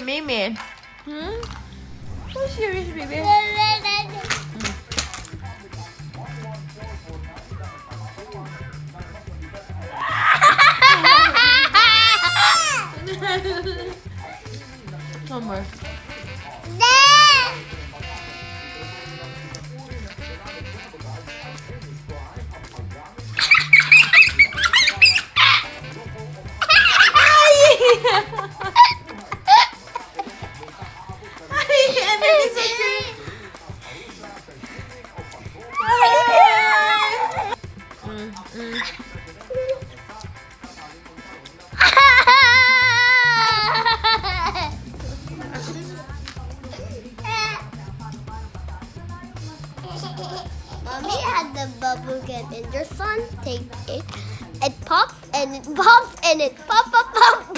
Mimi. So serious, baby. One more. Mommy had the bubble gum in your son. Take it. It popped and it popped and it pop.